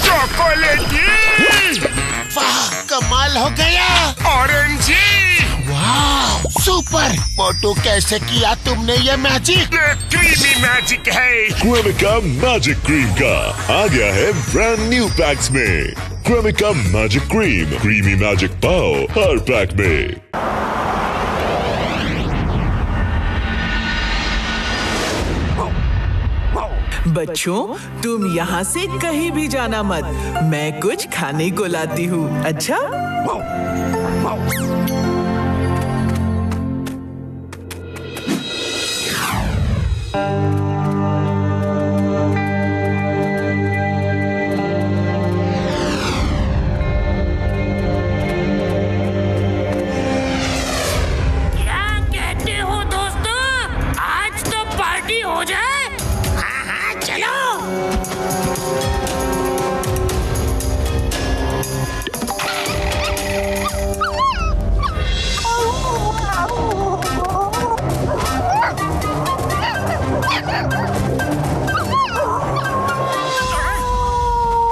चॉकलेटी। वाह, कमाल हो गया। ऑरेंजी। वाह, सुपर। मोटू, कैसे किया तुमने ये मैजिक? ये क्रीमी मैजिक है। क्रेमिका मैजिक क्रीम का आ गया है ब्रांड न्यू पैक्स में। Cremica magic cream, creamy magic pav हर पैक में। बच्चों, तुम यहाँ से कहीं भी जाना मत। मैं कुछ खाने को लाती हूँ। अच्छा? क्या कहते हो दोस्तों? आज तो पार्टी हो जाए। चलो।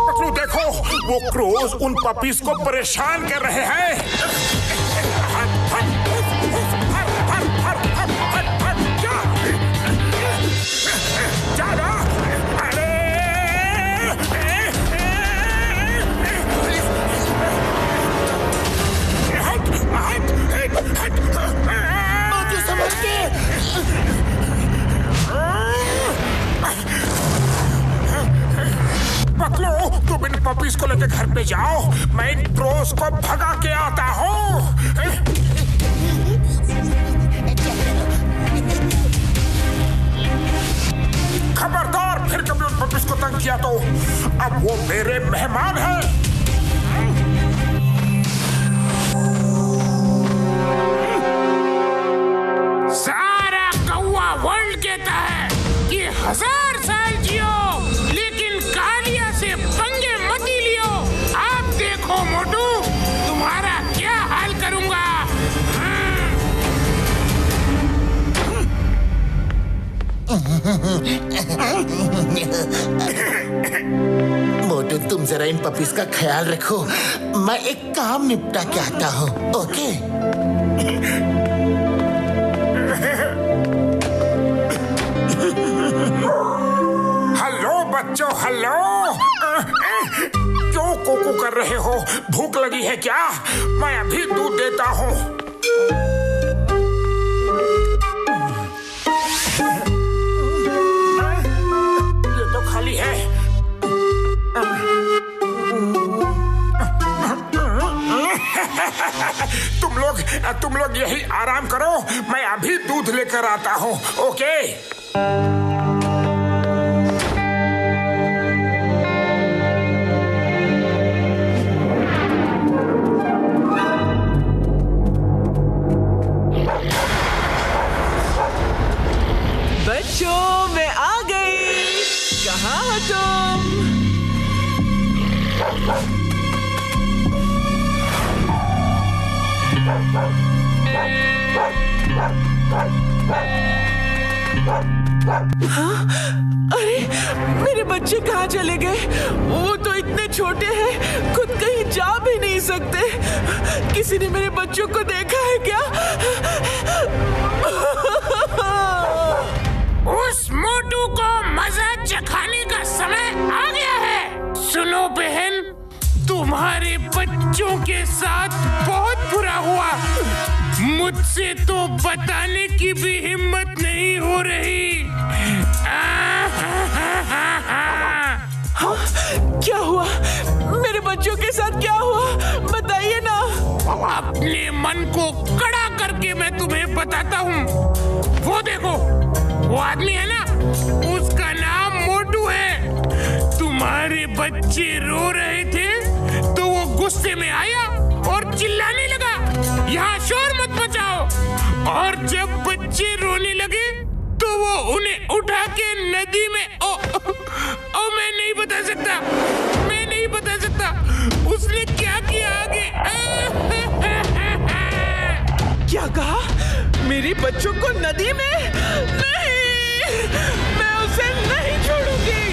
पतलू, देखो वो क्रोज उन पपीज को परेशान कर रहे हैं। मोटू, समझ के। पतलू, तुम इन पपीज को लेकर घर पे जाओ। मैं इन क्रोज को भगा के आता हूँ। खबरदार, फिर कभी उन पपीज को तंग किया तो अब वो मेरे मेहमान हैं। सारा कौवा वर्ल्ड कहता है कि 1000 साल जियो, लेकिन कालिया से पंगे मत ही लियो। आप देखो मोटू, तुम्हारा क्या हाल करूंगा। मोटू, तुम जरा इन पपीज का ख्याल रखो। मैं एक काम निपटा के आता हूँ। ओके? हेलो बच्चों, हेलो। क्यों कोको कर रहे हो? भूख लगी है क्या? मैं अभी दूध देता हूँ। ये तो खाली है। तुम लोग यही आराम करो, मैं अभी दूध लेकर आता हूँ। ओके? बच्चों, मैं आ गई। कहाँ हो तुम? हाँ? अरे, मेरे बच्चे कहाँ चले गए? वो तो इतने छोटे हैं, खुद कहीं जा भी नहीं सकते। किसी ने मेरे बच्चों को देखा है क्या? उस मोटू को मजा चखाने का समय आ गया है। सुनो बहन, तुम्हारे बच्चों के साथ बहुत बुरा हुआ। मुझसे तो बताने की भी हिम्मत नहीं हो रही। हाँ? क्या हुआ? मेरे बच्चों के साथ क्या हुआ? बताइए ना। अपने मन को कड़ा करके मैं तुम्हें बताता हूँ। वो देखो, वो आदमी है ना, उसका नाम मोटू है। तुम्हारे बच्चे रो रहे थे तो वो गुस्से में आया और चिल्लाने लगा, यहाँ शोर मत मचाओ। और जब बच्चे रोने लगे तो वो उन्हें उठा के नदी में मैं नहीं बता सकता, मैं नहीं बता सकता उसने क्या किया आगे। क्या कहा? मेरे बच्चों को नदी में? नहीं, मैं उसे नहीं छोड़ूंगी।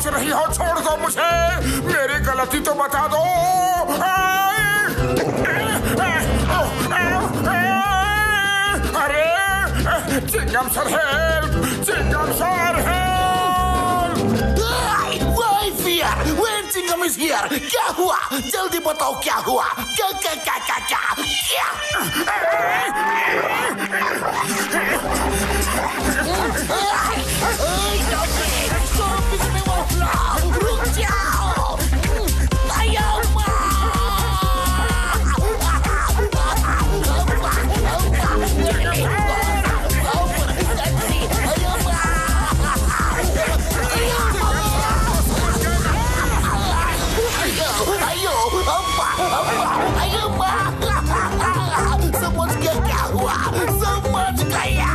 हंस रही हो? छोड़ दो मुझे, मेरी गलती तो बता दो। अरे Chingum sir help, Chingum sir help. Chingum is here. क्या हुआ? जल्दी बताओ क्या हुआ? क्या क्या क्या क्या क्या रुक जाओ। समझ गया क्या हुआ? समझ गया।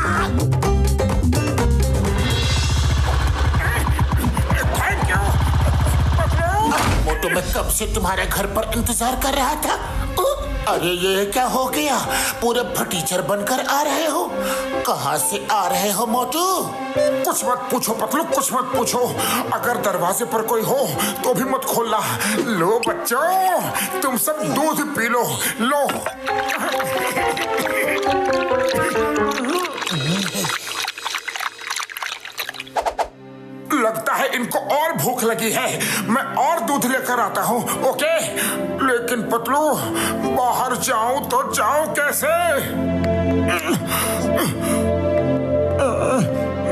Thank you. मोटू, मैं कब से तुम्हारे घर पर इंतजार कर रहा था। अरे ये क्या हो गया? पूरे फटीचर बनकर आ रहे हो। कहाँ से आ रहे हो मोटू? कुछ मत पूछो पतलू, कुछ मत पूछो। अगर दरवाजे पर कोई हो तो भी मत खोलना। लो बच्चों, तुम सब दूध पी लो। लो। लगता है इनको और भूख लगी है। मैं और दूध लेकर आता हूँ। ओके, लेकिन पतलू, बाहर जाऊं तो जाऊं कैसे?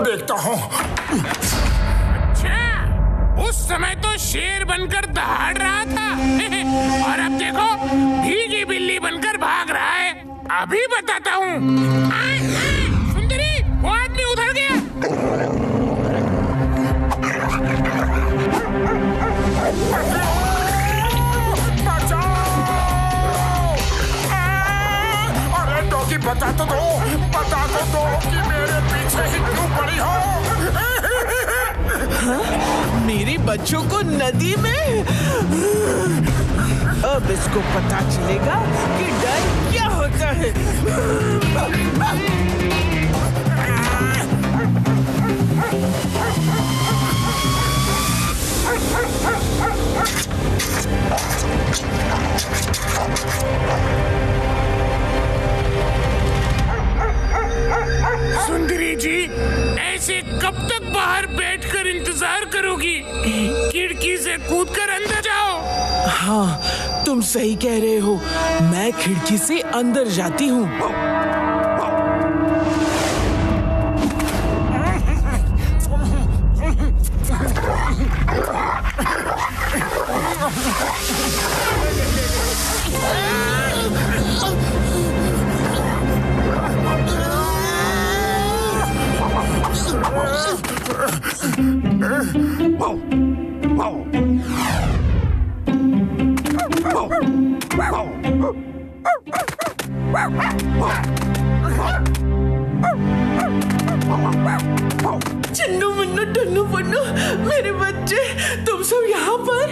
देखता हूँ। अच्छा, उस समय तो शेर बनकर दहाड़ रहा था और अब देखो भीगी बिल्ली बनकर भाग रहा है। अभी बताता हूँ। सुंदरी, वो आदमी उधर गया। अरे डॉगी, बता तो दो कि मेरे पीछे ही क्यों पड़ी हो? मेरे बच्चों को नदी में? अब इसको पता चलेगा कि डर क्या होता है। सुंदरी जी, ऐसे कब तक बाहर बैठकर इंतजार करोगी? खिड़की से कूदकर अंदर जाओ। हाँ, तुम सही कह रहे हो। मैं खिड़की से अंदर जाती हूँ। चिन्नू मुन्नू टन्नू पन्नू, मेरे बच्चे, तुम सब यहाँ पर?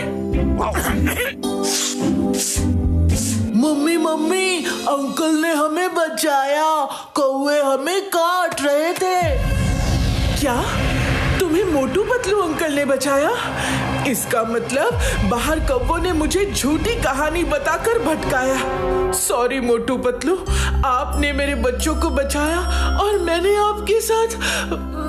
मम्मी मम्मी, अंकल ने हमें बचाया। कौवे हमें काट रहे थे। क्या? तुम्हें मोटू पतलू अंकल ने बचाया? इसका मतलब बाहर कौवों ने मुझे झूठी कहानी बताकर भटकाया। सॉरी मोटू पतलू, आपने मेरे बच्चों को बचाया और मैंने आपके साथ,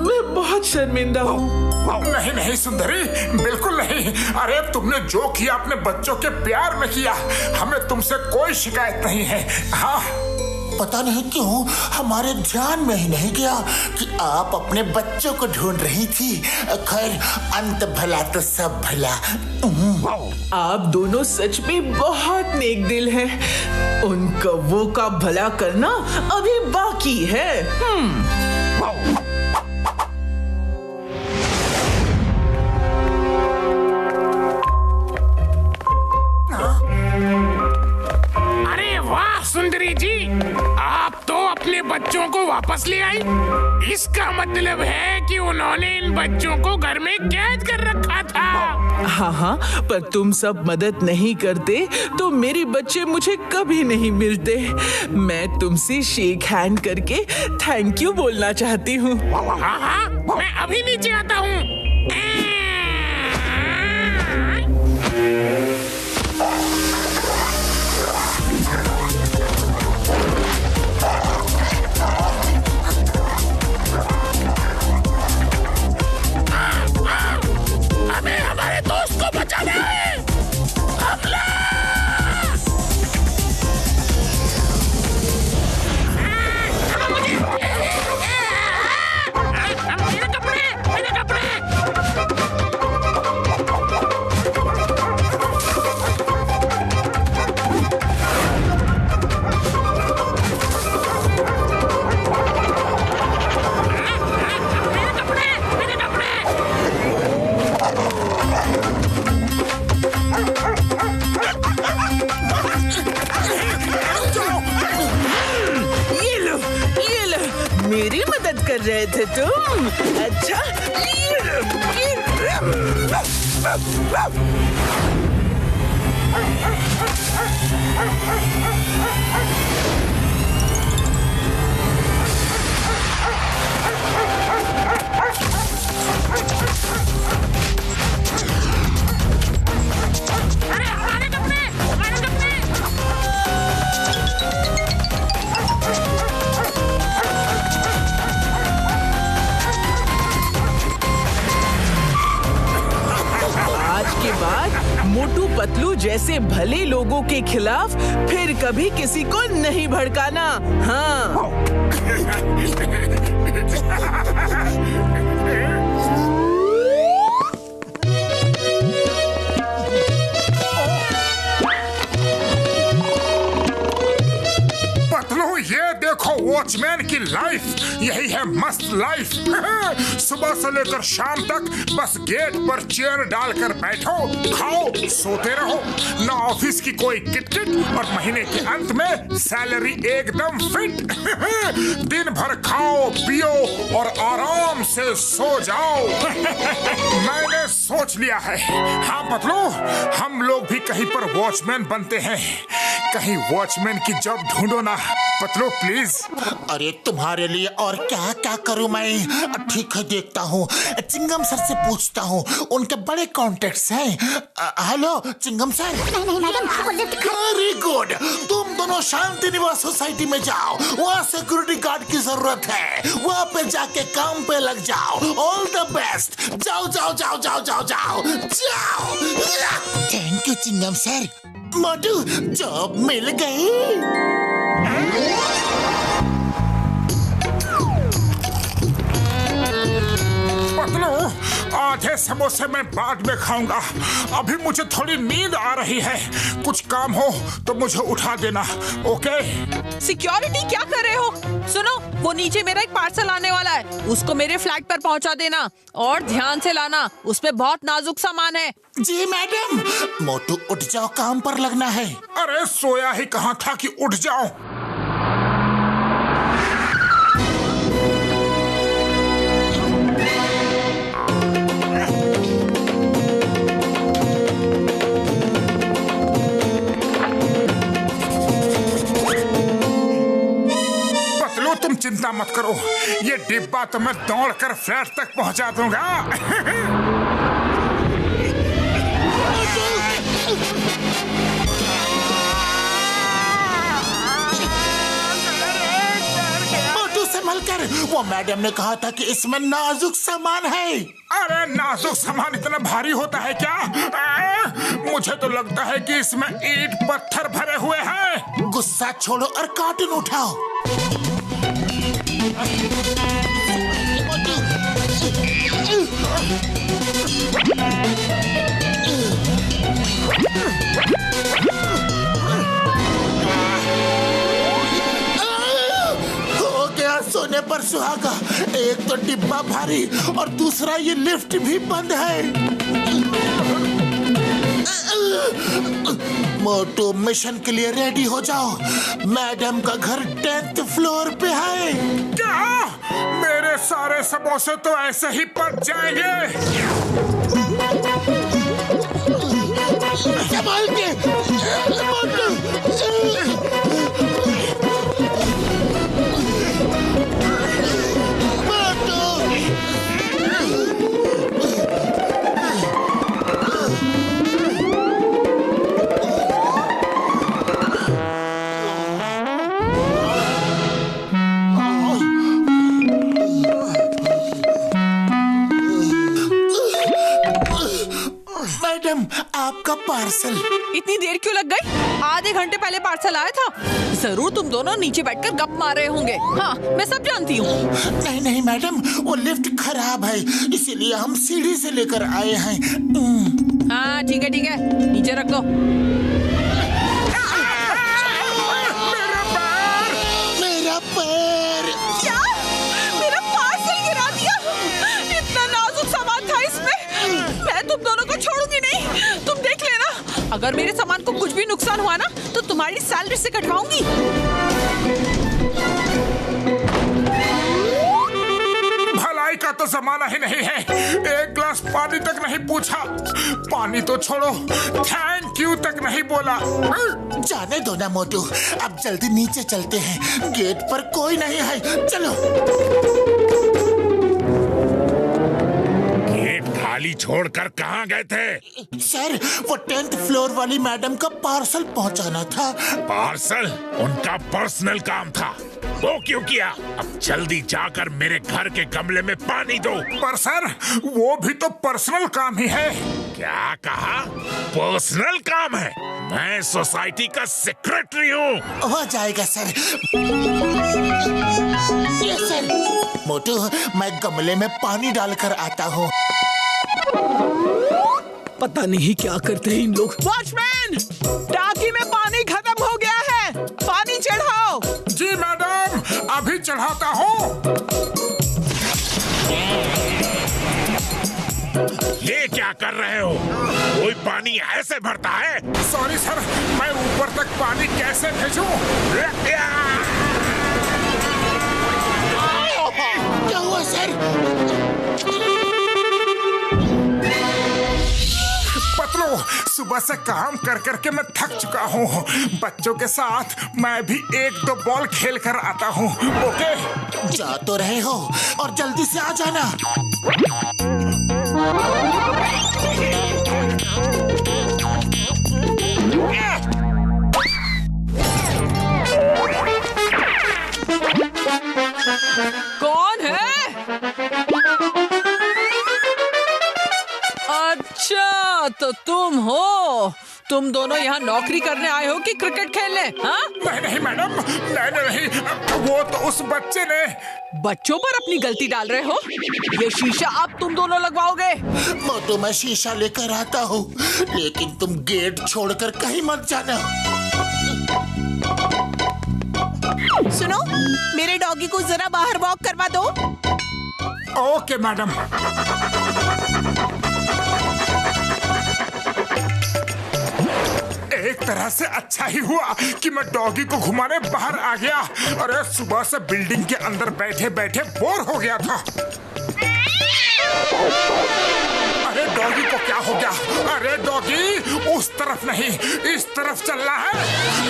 मैं बहुत शर्मिंदा हूँ। नहीं नहीं सुंदरी, बिल्कुल नहीं। अरे तुमने जो किया अपने बच्चों के प्यार में किया। हमें तुमसे कोई शिकायत नहीं है। हाँ, पता नहीं क्यों हमारे ध्यान में ही नहीं गया कि आप अपने बच्चों को ढूंढ रही थी। खैर, अंत भला तो सब भला। आप दोनों सच में बहुत नेक दिल हैं। उन कौवों का भला करना अभी बाकी है। सुंदरी जी, आप तो अपने बच्चों को वापस ले आई। इसका मतलब है कि उन्होंने इन बच्चों को घर में कैद कर रखा था। हाँ हाँ, पर तुम सब मदद नहीं करते तो मेरे बच्चे मुझे कभी नहीं मिलते। मैं तुमसे शेक हैंड करके थैंक यू बोलना चाहती हूँ। हाँ हाँ, मैं अभी नीचे आता हूँ। रहे थे तुम? अच्छा, आज के बाद मोटू पतलू जैसे भले लोगों के खिलाफ फिर कभी किसी को नहीं भड़काना। हाँ। ये देखो वॉचमैन की लाइफ, यही है मस्त लाइफ। सुबह से लेकर शाम तक बस गेट पर चेयर डालकर बैठो, खाओ, सोते रहो, ना ऑफिस की कोई किटकिट, और महीने के अंत में सैलरी एकदम फिट। दिन भर खाओ पियो और आराम से सो जाओ। मैंने सोच लिया है, हाँ पतलू, हम लोग भी कहीं पर वॉचमैन बनते हैं। कहीं वॉचमैन की जॉब ढूंढो ना पतलू प्लीज। अरे तुम्हारे लिए और क्या क्या करूं मैं। ठीक है, देखता हूँ, चिंगम सर से पूछता हूँ, उनके बड़े कॉन्टेक्ट्स हैं। Hello Chingum sir. नहीं मैडम, वो लिफ्ट वेरी गुड, तुम दोनों शांति निवास सोसाइटी में जाओ, वहाँ सिक्योरिटी गार्ड की जरूरत है, वहाँ पे जाके काम पे लग जाओ। ऑल द बेस्ट, जाओ जाओ जाओ जाओ जाओ जाओ जाओ। Thank you Chingam sir. Motu, job मिल गई। पतलू, आधे समोसे मैं बाद में खाऊंगा, अभी मुझे थोड़ी नींद आ रही है। कुछ काम हो तो मुझे उठा देना, ओके? सिक्योरिटी क्या कर रहे हो? सुनो, वो नीचे मेरा एक पार्सल आने वाला है, उसको मेरे फ्लैट पर पहुंचा देना और ध्यान से लाना, उसमें बहुत नाजुक सामान है। जी मैडम। मोटू उठ जाओ, काम पर लगना है। अरे सोया ही कहाँ था कि उठ जाओ। तुम चिंता मत करो, ये डिब्बा तो मैं दौड़कर फ्लैट तक पहुंचा दूंगा। मोटू संभल कर, वो मैडम ने कहा था कि इसमें नाजुक सामान है। अरे नाजुक सामान इतना भारी होता है क्या? मुझे तो लगता है कि इसमें ईंट पत्थर भरे हुए हैं। गुस्सा छोड़ो और कार्टून उठाओ। हो गया सोने पर सुहागा। एक तो डिब्बा भारी और दूसरा ये लिफ्ट भी बंद है। मोटू, मिशन के लिए रेडी हो जाओ, मैडम का घर 10th फ्लोर पे है। क्या? मेरे सारे समोसे तो ऐसे ही पक जाएंगे। संभाल के मोटू। मैडम, आपका पार्सल। इतनी देर क्यों लग गई? आधे घंटे पहले पार्सल आया था। जरूर तुम दोनों नीचे बैठकर गप मार रहे होंगे। हाँ, मैं सब जानती हूँ। नहीं नहीं मैडम, वो लिफ्ट खराब है, इसीलिए हम सीढ़ी से लेकर आए हैं। हाँ ठीक है, नीचे रख दो। मेरा पैर। क्या? मेरा पार्सल गिरा दिया? इतना नाजुक सामान था इसमें। मैं तुम दोनों को छोड़ूंगी नहीं। तुम देख लेना, अगर मेरे सामान को कुछ भी नुकसान हुआ ना तो तुम्हारी सैलरी से कटवाऊंगी। का तो जमाना ही नहीं है, एक गिलास पानी तक नहीं पूछा, पानी तो छोड़ो थैंक यू तक नहीं बोला। जाने दो ना मोटू, अब जल्दी नीचे चलते हैं, गेट पर कोई नहीं है, चलो। गेट खाली छोड़कर कहाँ गए थे? सर, वो 10th फ्लोर वाली मैडम का पार्सल पहुंचाना था। पार्सल उनका पर्सनल काम था, वो क्यों किया? अब जल्दी जाकर मेरे घर के गमले में पानी दो। पर सर वो भी तो पर्सनल काम ही है। क्या कहा? पर्सनल काम है? मैं सोसाइटी का सेक्रेटरी हूँ। हो जाएगा सर। Yes sir. मोटू, मैं गमले में पानी डालकर आता हूँ। पता नहीं क्या करते हैं इन लोग। वॉचमैन, टाकी में पानी खत्म हो गया है, पानी चढ़ाओ। जी मैडम, अभी चढ़ाता हूँ। ये क्या कर रहे हो? कोई पानी ऐसे भरता है? सॉरी सर, मैं ऊपर तक पानी कैसे भेजूं? क्या हुआ सर? पतलू, सुबह से काम कर करके मैं थक चुका हूँ। बच्चों के साथ मैं भी 1-2 बॉल खेल कर आता हूँ। ओके? जा तो रहे हो और जल्दी से आ जाना। कौन है? अच्छा, तो तुम हो। तुम दोनों यहाँ नौकरी करने आए हो कि क्रिकेट खेलने? हाँ? नहीं मैडम, नहीं, वो तो उस बच्चे ने। बच्चों पर अपनी गलती डाल रहे हो? ये शीशा अब तुम दोनों लगवाओगे? मोटू, मैं शीशा लेकर आता हूँ, लेकिन तुम गेट छोड़कर कहीं मत जाना। सुनो, मेरे डॉगी को जरा बाहर वॉक करवा दो। Okay madam. एक तरह से अच्छा ही हुआ कि मैं डॉगी को घुमाने बाहर आ गया। अरे सुबह से बिल्डिंग के अंदर बैठे बैठे बोर हो गया था। अरे डॉगी को क्या हो गया? अरे डॉगी, उस तरफ नहीं, इस तरफ चलना है।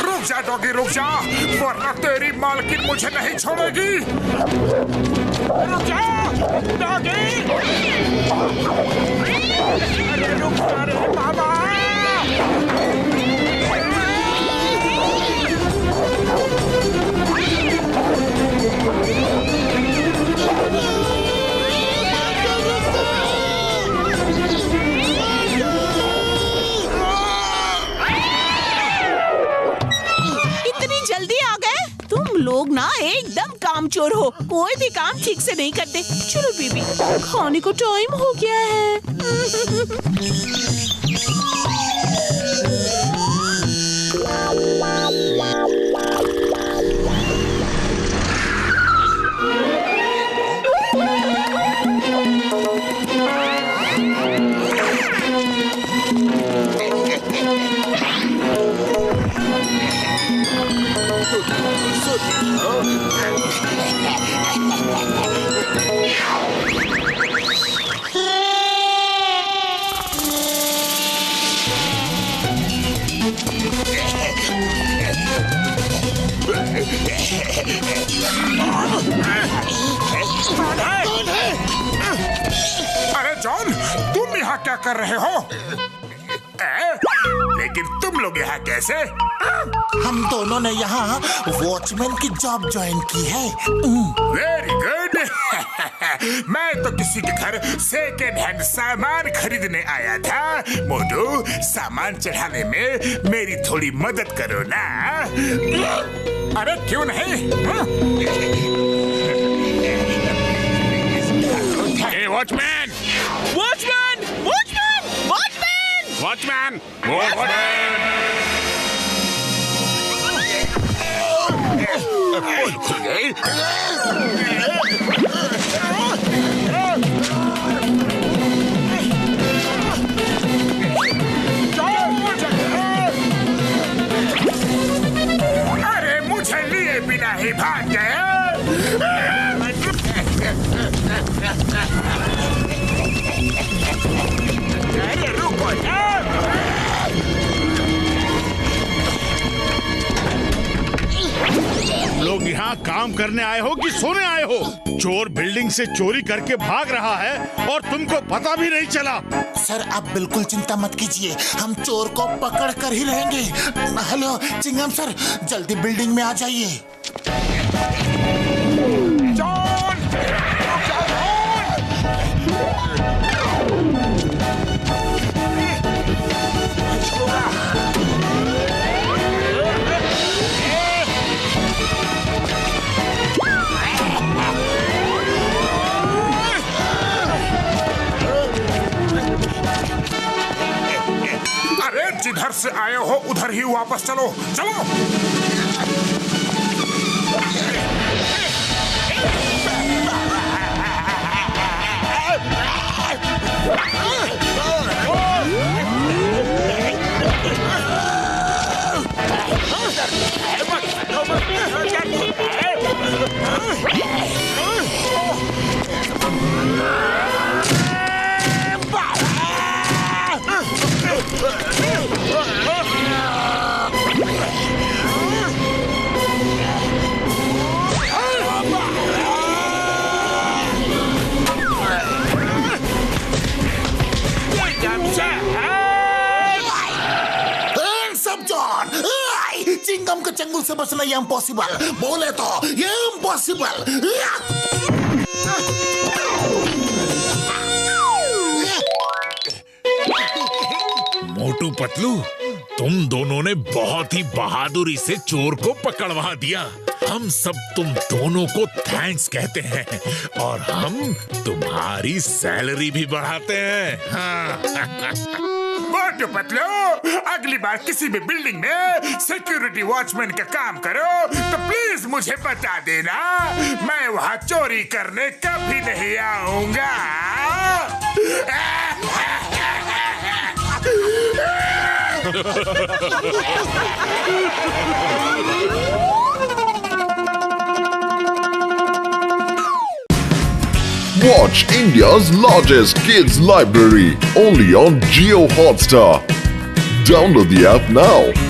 रुक जा डॉगी, रुक जा, वरना तेरी मालकिन मुझे नहीं छोड़ेगी। रुक जा डॉगी। अरे रुक जा रे बाबा। इतनी जल्दी आ गए? तुम लोग ना एकदम कामचोर हो, कोई भी काम ठीक से नहीं करते। चलो बेबी, खाने को टाइम हो गया है। अरे जॉन, तुम यहाँ क्या कर रहे हो? लेकिन तुम लोग यहाँ कैसे? हम दोनों ने यहाँ वॉचमैन की जॉब ज्वाइन की है। Very good. मैं तो किसी के घर सेकेंड हैंड सामान खरीदने आया था। मोटू, सामान चढ़ाने में मेरी थोड़ी मदद करो ना। अरे क्यों नहीं? Watchman, watchman, watchman, watchman, watchman, watchman. अरे मुझे लिए बिना ही भाग गए। यहाँ काम करने आए हो कि सोने आए हो? चोर बिल्डिंग से चोरी करके भाग रहा है और तुमको पता भी नहीं चला। सर आप बिल्कुल चिंता मत कीजिए, हम चोर को पकड़ कर ही रहेंगे। हेलो चिंगम सर, जल्दी बिल्डिंग में आ जाइए। जिधर से आए हो उधर ही वापस चलो, चलो। चिंगम के चंगुल से बचना ये इम्पॉसिबल, बोले तो ये इम्पॉसिबल। मोटू पतलू, तुम दोनों ने बहुत ही बहादुरी से चोर को पकड़वा दिया। हम सब तुम दोनों को थैंक्स कहते हैं और हम तुम्हारी सैलरी भी बढ़ाते हैं। हाँ। मोटू पतलू, अगली बार किसी भी बिल्डिंग में सिक्योरिटी वॉचमैन का काम करो तो प्लीज मुझे बता देना, मैं वहाँ चोरी करने कभी नहीं आऊंगा। Watch India's largest kids library only on Jio Hotstar. Download the app now.